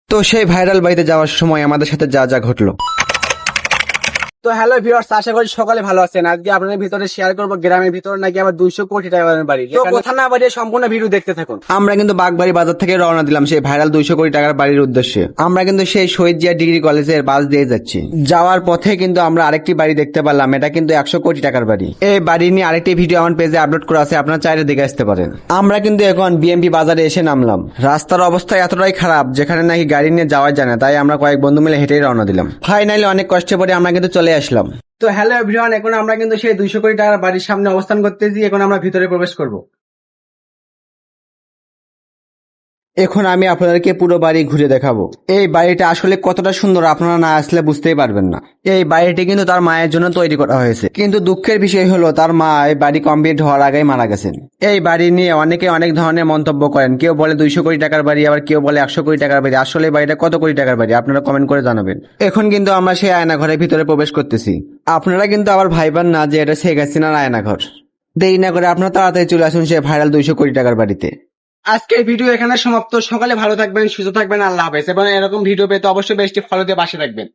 তো সেই ভাইরাল বাড়িতে যাওয়ার সময় আমাদের সাথে যা যা ঘটলো। তো হ্যালো ভিউয়ার্স, আশা করি সকালে ভালো আছেন। আজকে আপনাদের ভিতরে শেয়ার করবো গ্রামের ভিতরে নাকি আবার 200 কোটি টাকার বাড়ি। তো কথা না বাড়িয়ে সম্পূর্ণ ভিডিও দেখতে থাকুন। আমরা কিন্তু বাগবাড়ি বাজার থেকে রওনা দিলাম সেই ভাইরাল 200 কোটি টাকার বাড়ির উদ্দেশ্যে। আমরা কিন্তু সেই শহীদ জিয়া ডিগ্রি কলেজের বাস দিয়ে যাচ্ছি। যাওয়ার পথে কিন্তু আমরা আরেকটি বাড়ি দেখতে পারলাম, এটা কিন্তু 100 কোটি টাকার বাড়ি। এই বাড়ি নিয়ে আরেকটি ভিডিও আমার পেজে আপলোড করা আছে, আপনারা চাইলে দেখে আসতে পারেন। আমরা কিন্তু এখন বিএমপি বাজারে এসে নামলাম। রাস্তার অবস্থা এতটাই খারাপ যেখানে নাকি গাড়ি নিয়ে যাওয়া যায় না, তাই আমরা কয়েক বন্ধু মিলে হেঁটেই রওনা দিলাম। ফাইনালি অনেক কষ্টে পরে আমরা কিন্তু চলে আসলাম। তো হ্যালো এভরিওয়ান, এখন আমরা কিন্তু সেই 200 কোটি টাকার বাড়ির সামনে অবস্থান করতেছি। এখন আমরা ভিতরে প্রবেশ করব। এখন আমি আপনাদেরকে পুরো বাড়ি ঘুরে দেখাবো। এই বাড়িটা আসলে কতটা সুন্দর আপনারা না আসলে বুঝতেই পারবেন না। এই বাড়িটি কিন্তু তার মায়ের জন্য তৈরি করা হয়েছে, কিন্তু দুঃখের বিষয় হলো তার মা এই বাড়ি কমপ্লিট হওয়ার আগেই মারা গেছেন। এই বাড়ি নিয়ে অনেকে অনেক ধরনের মন্তব্য করেন, কেউ বলে 200 কোটি টাকার বাড়ি, আবার কেউ বলে 100 কোটি টাকার বাড়ি। আসলে এই বাড়িটা কত কোটি টাকার বাড়ি আপনারা কমেন্ট করে জানাবেন। এখন কিন্তু আমরা সেই আয়না ঘরের ভিতরে প্রবেশ করতেছি। আপনারা কিন্তু আবার ভাইবেন না যে এটা শেখ হাসিনার আয়নাঘর। দেরি না করে আপনারা তাড়াতাড়ি চলে আসুন সেই ভাইরাল 200 কোটি টাকার বাড়িতে। আজকের ভিডিও এখানে সমাপ্ত। সকালে ভালো থাকবেন, সুস্থ থাকবেন, আল্লাহ হাফেজ। এবং এরকম ভিডিও পেতে অবশ্যই বেশি ফলো দিয়ে পাশে থাকবেন।